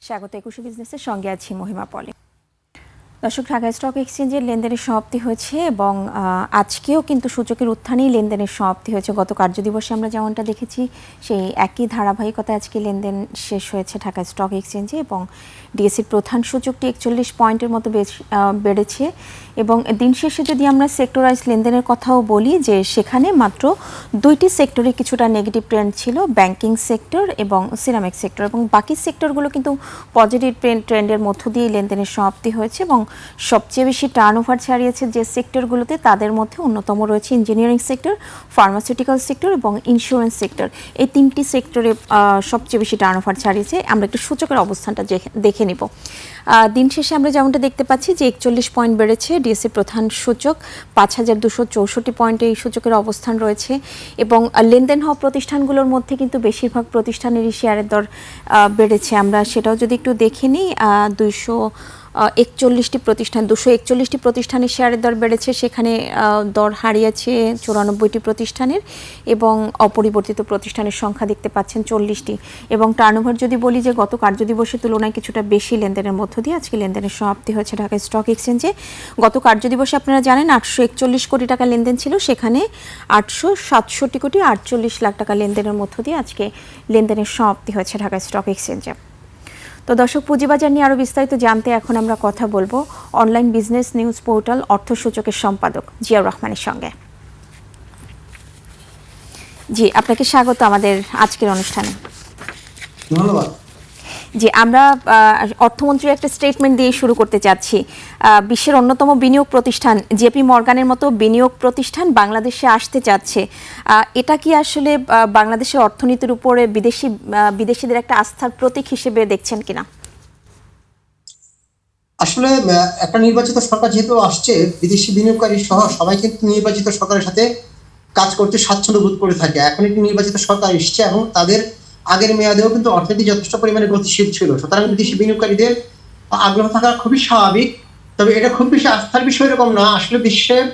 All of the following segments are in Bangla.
স্বাগত একুশে বিজনেসের সঙ্গে আছি মহিমা পলি। দর্শক, ঢাকা স্টক এক্সচেঞ্জের লেনদেনের সমাপ্তি হয়েছে এবং আজকেও কিন্তু সূচকের উত্থানেই লেনদেনের সমাপ্তি হয়েছে। গত কার্যদিবসে আমরা যেমনটা দেখেছি সেই একই ধারাবাহিকতায় আজকে লেনদেন শেষ হয়েছে ঢাকা স্টক এক্সচেঞ্জে এবং ডিএসসির প্রধান সূচকটি 41 পয়েন্টের মতো বেড়েছে। এবং দিন শেষে যদি আমরা সেক্টরাইজ লেনদেনের কথাও বলি যে সেখানে মাত্র দুইটি সেক্টরে কিছুটা নেগেটিভ ট্রেন্ড ছিল, ব্যাংকিং সেক্টর এবং সিরামিক সেক্টর, এবং বাকি সেক্টরগুলো কিন্তু পজিটিভ ট্রেন্ডের মধ্য দিয়ে লেনদেনের সমাপ্তি হয়েছে। এবং সবচেয়ে বেশি টার্নওভার ছাড়িয়েছে যে সেক্টরগুলোতে তাদের মধ্যে অন্যতম রয়েছে ইঞ্জিনিয়ারিং সেক্টর, ফার্মাসিউটিক্যাল সেক্টর এবং ইন্স্যুরেন্স সেক্টর। এই তিনটি সেক্টরে সবচেয়ে বেশি টার্নওভার ছাড়িয়েছে। আমরা একটু সূচকের অবস্থানটা দেখে নিব। দিন শেষে আমরা যেমনটা দেখতে পাচ্ছি যে 41 পয়েন্ট বেড়েছে ডিএসসি প্রধান সূচক, 5264 পয়েন্টে এই সূচকের অবস্থান রয়েছে। এবং লেনদেন হওয়া প্রতিষ্ঠানগুলোর মধ্যে কিন্তু বেশিরভাগ প্রতিষ্ঠানেরই শেয়ারের দর বেড়েছে। আমরা সেটাও যদি একটু দেখে নিই, 241টি প্রতিষ্ঠানের শেয়ারের দর বেড়েছে, সেখানে দর হারিয়েছে 94টি প্রতিষ্ঠানের এবং অপরিবর্তিত প্রতিষ্ঠানের সংখ্যা দেখতে পাচ্ছেন 40টি। এবং টার্নওভার যদি বলি যে গত কার্যদিবসের তুলনায় কিছুটা বেশি লেনদেনের মধ্য দিয়ে আজকে লেনদেনের সমাপ্তি হয়েছে ঢাকা স্টক এক্সচেঞ্জে। গত কার্যদিবসে আপনারা জানেন 841 কোটি টাকা লেনদেন ছিল, সেখানে 867 কোটি 48 লাখ টাকা লেনদেনের মধ্য দিয়ে আজকে লেনদেনের সমাপ্তি হয়েছে ঢাকা স্টক এক্সচেঞ্জে। তো দর্শক, পুঁজিবাজার নিয়ে আরও বিস্তারিত জানতে এখন আমরা কথা বলবো অনলাইন বিজনেস নিউজ পোর্টাল অর্থসূচকের সম্পাদক জিয়াউর রহমানের সঙ্গে। জি, আপনাকে স্বাগত আমাদের আজকের অনুষ্ঠানে। ধন্যবাদ। জি, আমরা অর্থমন্ত্রীর একটা স্টেটমেন্ট দিয়ে শুরু করতে চাচ্ছি। বিশ্বের অন্যতম বিনিয়োগ প্রতিষ্ঠান জেপি মর্গানের মতো বিনিয়োগ প্রতিষ্ঠান বাংলাদেশে আসতে চাচ্ছে। এটা কি আসলে বাংলাদেশের অর্থনীতির উপরে বিদেশিদের একটা আস্থার প্রতীক হিসেবে দেখছেন কিনা? আসলে একটা নির্বাচিত সরকার যেহেতু আসছে, বিদেশি বিনিয়োগকারী সহ সবাই কিন্তু নির্বাচিত সরকারের সাথে কাজ করতে স্বাচ্ছন্দ্য বোধ করে থাকে। এখন একটি নির্বাচিত সরকার এসছে এবং তাদের আগের মেয়াদেও কিন্তু অর্থনীতি যথেষ্ট পরিমাণে গতিশীল ছিল, সুতরাং বিদেশি বিনিয়োগকারীদের আগ্রহ থাকা খুবই স্বাভাবিক। তবে এটা খুব বেশি আস্থার বিষয় এরকম না। আসলে বিশ্বের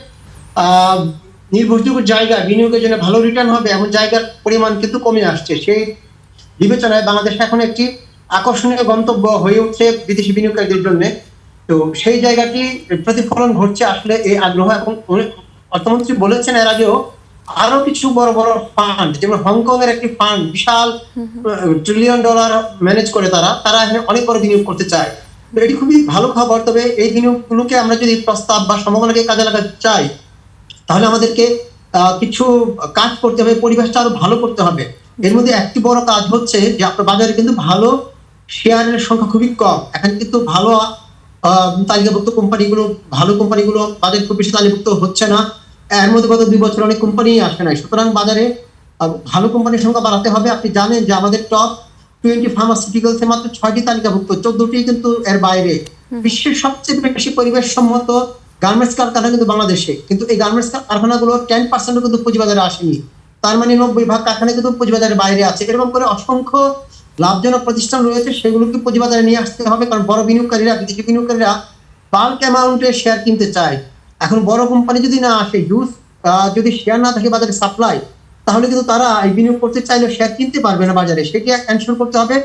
নির্ভরযোগ্য জায়গা বিনিয়োগের জন্য ভালো রিটার্ন হবে এমন জায়গার পরিমাণ কিন্তু কমে আসছে। সেই বিবেচনায় বাংলাদেশ এখন একটি আকর্ষণীয় গন্তব্য হয়ে উঠছে বিদেশি বিনিয়োগকারীদের জন্য। তো সেই জায়গাটি প্রতিফলন ঘটছে আসলে এই আগ্রহ। এবং অর্থমন্ত্রী বলেছেন এর আগেও আরো কিছু বড় বড় ফান্ড, যেমন হংকং এর একটি ফান্ড বিশাল $1 ট্রিলিয়ন ম্যানেজ করে, তারা এখানে অনেক বড় বিনিয়োগ করতে চায়। তো এটি খুবই ভালো খবর। তবে এই বিনিয়োগগুলোকে আমরা যদি প্রস্তাব বা সম্ভাবনাকে কাজে লাগাতে চাই তাহলে আমাদেরকে কিছু কাজ করতে হবে, পরিবেশটা আরো ভালো করতে হবে। এর মধ্যে একটি বড় কাজ হচ্ছে যে আপনার বাজারে কিন্তু ভালো শেয়ারের সংখ্যা খুবই কম। এখন কিন্তু ভালো তালিকাভুক্ত কোম্পানিগুলো, ভালো কোম্পানিগুলো বাজারে খুব বেশি তালিকাভুক্ত হচ্ছে না। এর মধ্যে গত 2 বছর অনেক কোম্পানি আসে নাই, সুতরাং বাজারে ভালো কোম্পানির সংখ্যা বাড়াতে হবে। আপনি জানেন যে আমাদের টপ 20 ফার্মাসিউটিক্যালসে মাত্র 6টি তালিকাভুক্ত, 14টি কিন্তু এর বাইরে। বিশ্বের সবচেয়ে বেশি পরিবেশ সম্মত গার্মেন্টস কারখানা কিন্তু বাংলাদেশে, কিন্তু এই গার্মেন্টস কারখানাগুলো 10% কিন্তু পুঁজিবাজারে আসেনি। তার মানে 90% কারখানা কিন্তু পুঁজিবাজারের বাইরে আছে। এরকম করে অসংখ্য লাভজনক প্রতিষ্ঠান রয়েছে, সেগুলোকে পুঁজিবাজারে নিয়ে আসতে হবে। কারণ বড় বিনিয়োগকারীরা, বিদেশি বিনিয়োগকারীরা বাল্ক অ্যামাউন্টে শেয়ার কিনতে চায়। এখন বড় কোম্পানি যদি না আসে, যদি শেয়ার না থাকে বাজারে সাপ্লাই, তাহলে কিন্তু তারা এই বিনিয়োগ করতে চাইলে শেয়ার কিনতে পারবে না বাজারে। সেটি এনশিওর করতে হবে।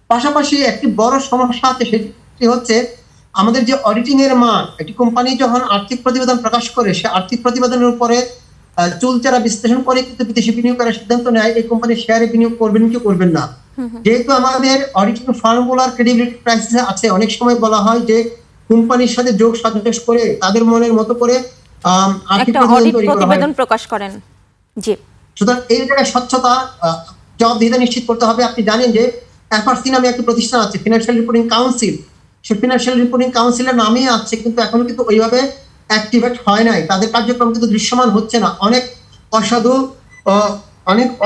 পাশাপাশি একটি বড় সমস্যা আছে, সেটি হচ্ছে আমাদের যে অডিটিং এর মান। একটি কোম্পানি যখন আর্থিক প্রতিবেদন প্রকাশ করে, সে আর্থিক প্রতিবেদনের উপরে চুলচেরা বিশ্লেষণ করে কিন্তু বিদেশি বিনিয়োগকারীরা সিদ্ধান্ত নেয় এই কোম্পানির শেয়ারে বিনিয়োগ করবেন কি করবেন না। যেহেতু আমাদের অডিটিং ফার্মগুলোর ক্রেডিবিলিটি ক্রাইসিস আছে, অনেক সময় বলা হয় যে কোম্পানির সাথে যোগ সাজশ করে তাদের মনের মতো করে আর্থিক প্রতিবেদন প্রকাশ করেন। জি, সুতরাং এই জায়গায় স্বচ্ছতা, জবাবদিহিতা নিশ্চিত করতে হবে। আপনি জানেন যে এফআরসি নামে একটি প্রতিষ্ঠান আছে, ফিনান্সিয়াল রিপোর্টিং কাউন্সিল। সে ফিনান্সিয়াল রিপোর্টিং কাউন্সিলের নামেই আছে, কিন্তু এখনো কিন্তু ওইভাবে অ্যাক্টিভেট হয় নাই। তাদের কার্যক্রম কিন্তু দৃশ্যমান হচ্ছে না। অনেক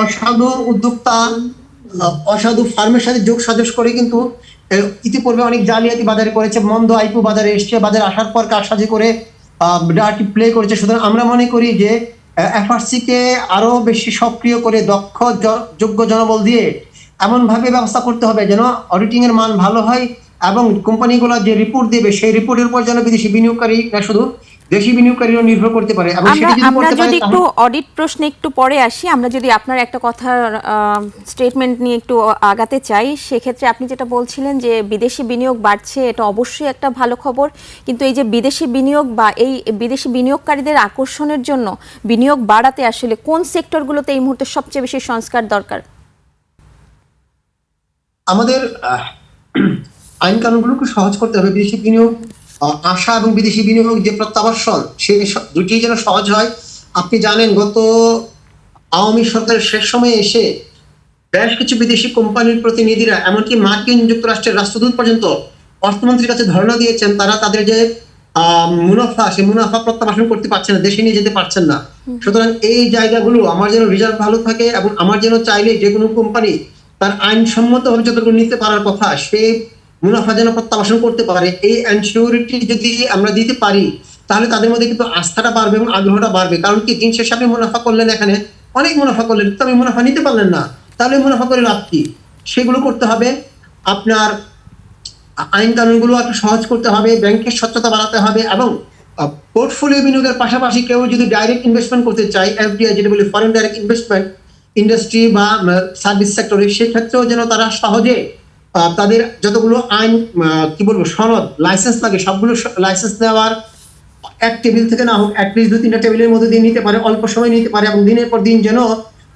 অসাধু উদ্যোক্তা, অসাধু ফার্মের সাথে যোগ সাজশ করে কিন্তু ইতিপূর্বে অনেক জালিয়াতি বাজারে করেছে। মন্দ আইপি বাজারে এসছে, বাজারে আসার পর কারসাজি করে ডার্টি প্লে করেছে। সুতরাং আমরা মনে করি যে এফআরসি কে আরো বেশি সক্রিয় করে দক্ষ যোগ্য জনবল দিয়ে এমন ভাবে ব্যবস্থা করতে হবে যেন অডিটিং এর মান ভালো হয় এবং কোম্পানিগুলো যে রিপোর্ট দেবে সেই রিপোর্টের উপর যেন বিদেশি বিনিয়োগকারী না শুধু দেশি বিনিয়োগকারীরা নির্ভর করতে পারে, এবং আমরা সেটা যদি আমরা করতে পারে যদি একটু তাহলে অডিট প্রশ্নে একটু পরে আসি, আমরা যদি আপনার একটা কথা স্টেটমেন্ট নিয়ে একটু আগাতে চাই, সেক্ষেত্রে আপনি যেটা বলছিলেন যে বিদেশি বিনিয়োগ বাড়ছে, এটা অবশ্যই একটা ভালো খবর, কিন্তু এই যে বিদেশি বিনিয়োগ বা এই বিদেশি বিনিয়োগকারীদের আকর্ষণের জন্য বিনিয়োগ বাড়াতে আসলে কোন সেক্টরগুলোতে এই মুহূর্তে সবচেয়ে বেশি সংস্কার দরকার? আমাদের আইন কানুনগুলোকে সহজ করতে হবে। বিদেশি বিনিয়োগ আসা এবং বিদেশি বিনিয়োগ যে প্রত্যাবর্ষণ, সেই দুটি যেন সহজ হয়। আপনি জানেন, গত আওয়ামী সরকারের শেষ সময়ে এসে বেশ কিছু বিদেশি কোম্পানির প্রতিনিধিরা, এমনকি মার্কিন যুক্তরাষ্ট্রের রাষ্ট্রদূত পর্যন্ত অর্থমন্ত্রীর কাছে ধর্ণা দিয়েছেন। তারা তাদের যে মুনাফা, সেই মুনাফা প্রত্যাবাসন করতে পারছেন না, দেশে নিয়ে যেতে পারছেন না। সুতরাং এই জায়গাগুলো আমার যেন রিজার্ভ ভালো থাকে, এবং আমার যেন চাইলে যে কোনো কোম্পানি তার আইনসম্মতভাবে যতটুকু নিতে পারার কথা, সেই মুনাফা যেন প্রত্যাবাসন করতে পারে, এই এনশিওরিটি যদি আমরা দিতে পারি, তাহলে তাদের মধ্যে কিন্তু আস্থাটা বাড়বে এবং আগ্রহটা বাড়বে। কারণ কি, দিন শেষে আপনি মুনাফা করলেন, এখানে অনেক মুনাফা করলেন, কিন্তু আপনি মুনাফা নিতে পারলেন না, তাহলে মুনাফা করে লাভ কি? সেগুলো করতে হবে। আপনার আইন কানুনগুলো একটু সহজ করতে হবে, ব্যাংকের স্বচ্ছতা বাড়াতে হবে, এবং পোর্টফোলিও বিনিয়োগের পাশাপাশি কেউ যদি ডাইরেক্ট ইনভেস্টমেন্ট করতে চায়, এফডিআই যেটা বলি, ফরেন ডাইরেক্ট ইনভেস্টমেন্ট, ইন্ডাস্ট্রি বা সার্ভিস সেক্টরে, সেক্ষেত্রেও যেন তারা সহজে তাদের যতগুলো আইন কি বলবো সনদ, লাইসেন্স লাগে, সবগুলো লাইসেন্স নেওয়ার এক টেবিল থেকে না হোক অ্যাটলিস্ট 2-3টা টেবিলের মধ্যে দিয়ে নিতে পারে, অল্প সময় নিতে পারে, এবং দিনের পর দিন যেন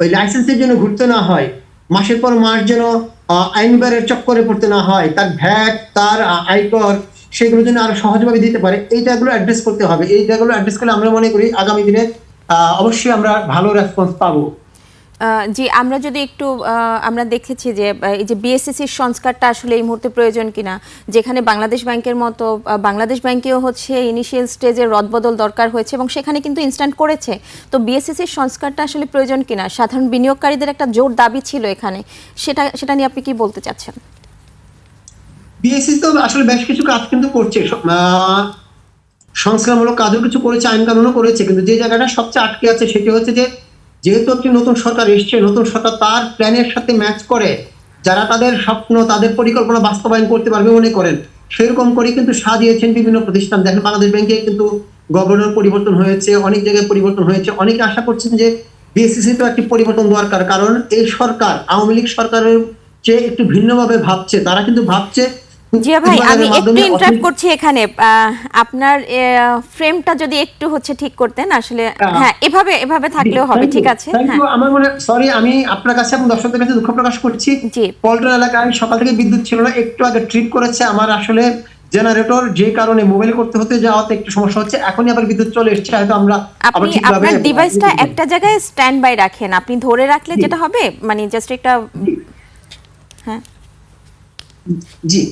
ওই লাইসেন্সের জন্য ঘুরতে না হয়, মাসের পর মাস যেন আইনবারের চক্করে পড়তে না হয়, তার ভ্যাট, তার আয়কর, সেগুলো যেন আরো সহজভাবে দিতে পারে। এই জায়গাগুলো অ্যাড্রেস করতে হবে। এই জায়গাগুলো অ্যাড্রেস করলে আমরা মনে করি আগামী দিনে অবশ্যই আমরা ভালো রেসপন্স পাবো। জি, আমরা যদি একটু আমরা দেখেছি যে এই যে বিএসসিসির সংস্কারটা আসলে এই মুহূর্তে প্রয়োজন কিনা, যেখানে বাংলাদেশ ব্যাংকের মতো বাংলাদেশ ব্যাংকেও হচ্ছে ইনিশিয়াল স্টেজে রদবদল দরকার হয়েছে এবং সেখানে কিন্তু ইনস্ট্যান্ট করেছে। তো বিএসসিসির সংস্কারটা আসলে প্রয়োজন কিনা, সাধারণ বিনিয়োগকারীদের একটা জোর দাবি ছিল এখানে, সেটা নিয়ে আপনি কি বলতে চাচ্ছেন? বিএসসি তো আসলে বেশ কিছু কাজ কিন্তু করছে, সংস্কারমূলক কাজও কিছু করেছে, আইন কানুনও করেছে, কিন্তু যে জায়গাটা সবচেয়ে আটকে আছে সেটি হচ্ছে যে, যেহেতু একটি নতুন সরকার এসছে, নতুন সরকার তার প্ল্যানের সাথে ম্যাচ করে যারা তাদের স্বপ্ন, তাদের পরিকল্পনা বাস্তবায়ন করতে পারবে মনে করেন, সেরকম করে কিন্তু সাজিয়েছেন বিভিন্ন প্রতিষ্ঠান। দেখেন, বাংলাদেশ ব্যাংকে কিন্তু গভর্নর পরিবর্তন হয়েছে, অনেক জায়গায় পরিবর্তন হয়েছে। অনেকে আশা করছেন যে বিএসসিসি তো একটি পরিবর্তন দরকার, কারণ এই সরকার আওয়ামী লীগ সরকারের চেয়ে একটু ভিন্নভাবে ভাবছে। তারা কিন্তু ভাবছে, জিয়া ভাই, আমি একটু ইন্টারাপ্ট করছি এখানে, আপনার ফ্রেমটা যদি একটু হচ্ছে ঠিক করতেন আসলে। হ্যাঁ, এভাবে এভাবে থাকলেও হবে, ঠিক আছে। হ্যাঁ, আমার মনে, সরি, আমি আপনার কাছে এবং দর্শকদের কাছে দুঃখ প্রকাশ করছি। জি, পল্টন এলাকায় সকাল থেকে বিদ্যুৎ ছিল না, একটু আগে ট্রিপ করেছে। আমার আসলে জেনারেটর, যে কারণে মোবাইল করতে হতে যাওয়াতে একটু সমস্যা হচ্ছে। এখনই আবার বিদ্যুৎ চলে এসেছে, হয়তো আমরা আবার আপনি ঠিকভাবে আপনার ডিভাইসটা একটা জায়গায় স্ট্যান্ড বাই রাখেন, আপনি ধরে রাখলে যেটা হবে মানে জাস্ট একটা। হ্যাঁ, জি,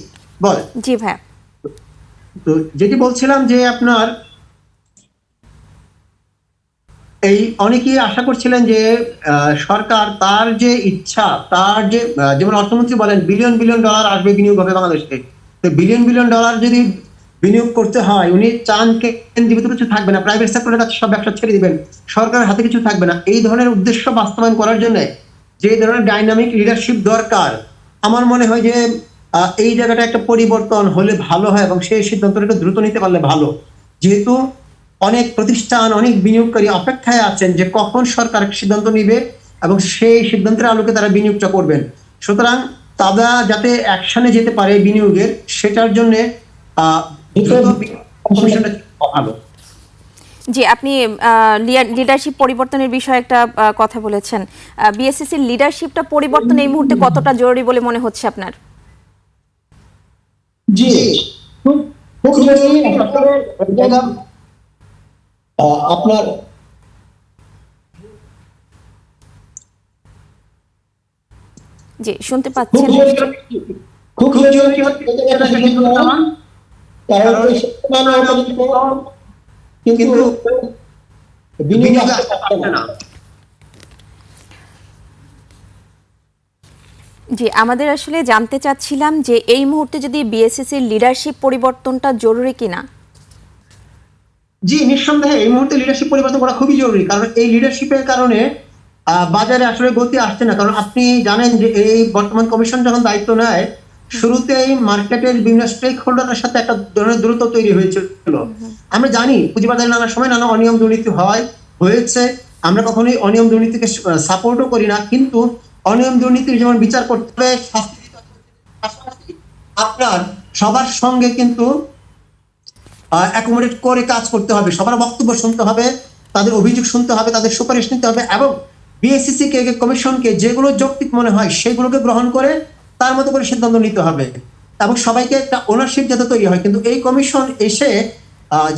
বল। জি ভাই। তো যেটি বলছিলাম যে আপনার এই অনেকেই আশা করছিলেন যে সরকার তার যে ইচ্ছা, তার যে যেমন অর্থমন্ত্রী বলেন বিলিয়ন বিলিয়ন ডলার আসবে, বিনিয়োগ হবে বাংলাদেশে। তো বিলিয়ন বিলিয়ন ডলার যদি বিনিয়োগ করতে হয়, উনি চান কেন্দ্রীভূত কিছু থাকবে না, প্রাইভেট সেক্টরের কাছে সব ব্যবসা ছেড়ে দিবেন, সরকারের হাতে কিছু থাকবে না। এই ধরনের উদ্দেশ্য বাস্তবায়ন করার জন্য যে ধরনের ডাইনামিক লিডারশিপ দরকার, আমার মনে হয় যে এই জায়গাটা একটা পরিবর্তন হলে ভালো হয়, এবং সেই সিদ্ধান্তটা একটু দ্রুত নিতে পারলে ভালো। যেহেতু অনেক প্রতিষ্ঠান, অনেক বিনিয়োগকারী অপেক্ষায় আছেন যে কখন সরকার সিদ্ধান্ত নিবে, এবং সেই সিদ্ধান্তের আলোকে তারা বিনিয়োগটা করবেন। সুতরাং তারা যাতে অ্যাকশনে যেতে পারে বিনিয়োগের, সেটার জন্য ভালো। জি, আপনি লিডারশিপ পরিবর্তনের বিষয়ে একটা কথা বলেছেন। বিএসসিসির লিডারশিপটা পরিবর্তন এই মুহূর্তে কতটা জরুরি বলে মনে হচ্ছে আপনার? জি, খুব খুব জরুরি। আপনার জি, শুনতে পাচ্ছেন? খুব জরুরি হচ্ছে কিন্তু বিনিয়োগ আসছে না। জি, আমাদের আসলে জানতে চাচ্ছিলাম যে এই মুহূর্তে যদি বিএসসিসির লিডারশিপ পরিবর্তনটা জরুরি কিনা। জি, নিঃসন্দেহে এই মুহূর্তে লিডারশিপ পরিবর্তন করা খুবই জরুরি, কারণ এই লিডারশিপের কারণে বাজারে আসলে গতি আসছে না। কারণ আপনি জানেন যে এই বর্তমান কমিশন যখন দায়িত্ব নেয়, শুরুতেই মার্কেটের বিভিন্ন স্টেক হোল্ডারের সাথে একটা ধরনের দূরত্ব তৈরি হয়েছিল। আমরা জানি পুঁজিবাজারে নানা সময় নানা অনিয়ম দুর্নীতি হয়েছে। আমরা কখনোই অনিয়ম দুর্নীতিকে সাপোর্টও করি না, কিন্তু অনিয়ম দুর্নীতির যেমন বিচার করতে হবে, শাস্তি দিতে হবে, পাশাপাশি আপনার সবার সঙ্গে কিন্তু অ্যাকোমোডেট করে কাজ করতে হবে, সবার বক্তব্য শুনতে হবে, তাদের অভিযোগ শুনতে হবে, তাদের সুপারিশ নিতে হবে, এবং বিএসসিসি কে কমিশনকে যেগুলো যৌক্তিক মনে হয় সেগুলোকে গ্রহণ করে তার মতো করে সিদ্ধান্ত নিতে হবে, এবং সবাইকে একটা ওনারশিপ যাতে তৈরি হয়। কিন্তু এই কমিশন এসে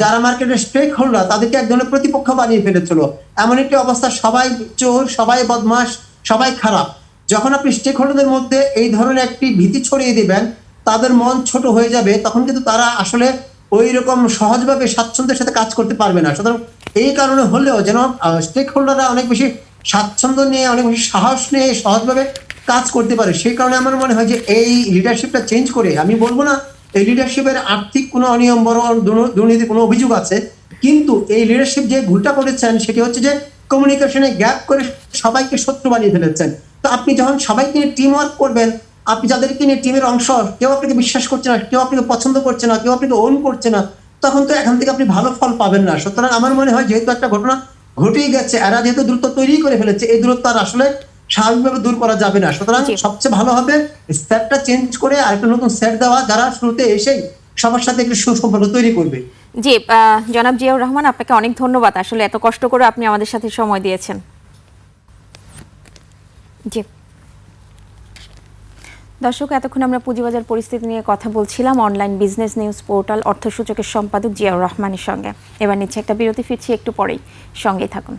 যারা মার্কেটের স্টেক হোল্ডার তাদেরকে এক ধরনের প্রতিপক্ষ বানিয়ে ফেলেছিল। এমন একটি অবস্থা, সবাই চোর, সবাই বদমাশ, সবাই খারাপ। যখন আপনি স্টেক হোল্ডারদের মধ্যে এই ধরনের একটি ভীতি ছড়িয়ে দিবেন, তাদের মন ছোট হয়ে যাবে, তখন কিন্তু তারা আসলে ওই রকম সহজভাবে স্বাচ্ছন্দ্যের সাথে কাজ করতে পারবে না। সুতরাং এই কারণে হলেও যেন স্টেক হোল্ডাররা অনেক বেশি স্বাচ্ছন্দ্য নিয়ে, অনেক বেশি সাহস নিয়ে সহজভাবে কাজ করতে পারে। সেই কারণে আমার মনে হয় যে এই লিডারশিপটা চেঞ্জ করে, আমি বলবো না এই লিডারশিপের আর্থিক কোনো অনিয়ম, বড় দুর্নীতি কোনো অভিযোগ আছে, কিন্তু এই লিডারশিপ যে ভুলটা করেছেন সেটি হচ্ছে যে কমিউনিকেশনে গ্যাপ করে সবাইকে শত্রু বানিয়ে ফেলেছেন। তো আপনি যখন সবাইকে নিয়ে টিম ওয়ার্ক করবেন, আপনি যাদেরকে নিয়ে টিমের অংশ, কেউ আপনাকে বিশ্বাস করছে না, কেউ আপনাকে পছন্দ করছে না, কেউ আপনাকে ওন করছে না, তখন তো এখান থেকে আপনি ভালো ফল পাবেন না। সুতরাং আমার মনে হয় যেহেতু একটা ঘটনা ঘটেই গেছে, এরা যেহেতু দূরত্ব তৈরি করে ফেলেছে, এই দূরত্ব আর আসলে স্বাভাবিকভাবে দূর করা যাবে না। সুতরাং জি। সবচেয়ে ভালো হবে সেটটা চেঞ্জ করে আরেকটা নতুন সেট দেওয়া, যারা শুরুতে এসেই সবার সাথে একটু সুসম্পর্ক তৈরি করবে। জি, জনাব জিয়াউর রহমান, আপনাকে অনেক ধন্যবাদ, আসলে এত কষ্ট করে আপনি আমাদের সাথে সময় দিয়েছেন। জি দর্শক, এতক্ষণ আমরা পুঁজিবাজার পরিস্থিতি নিয়ে কথা বলছিলাম অনলাইন বিজনেস নিউজ পোর্টাল অর্থসূচকের সম্পাদক জিয়াউর রহমানের সঙ্গে। এবার নিচ্ছে একটা বিরতি, ফিরছি একটু পরেই, সঙ্গেই থাকুন।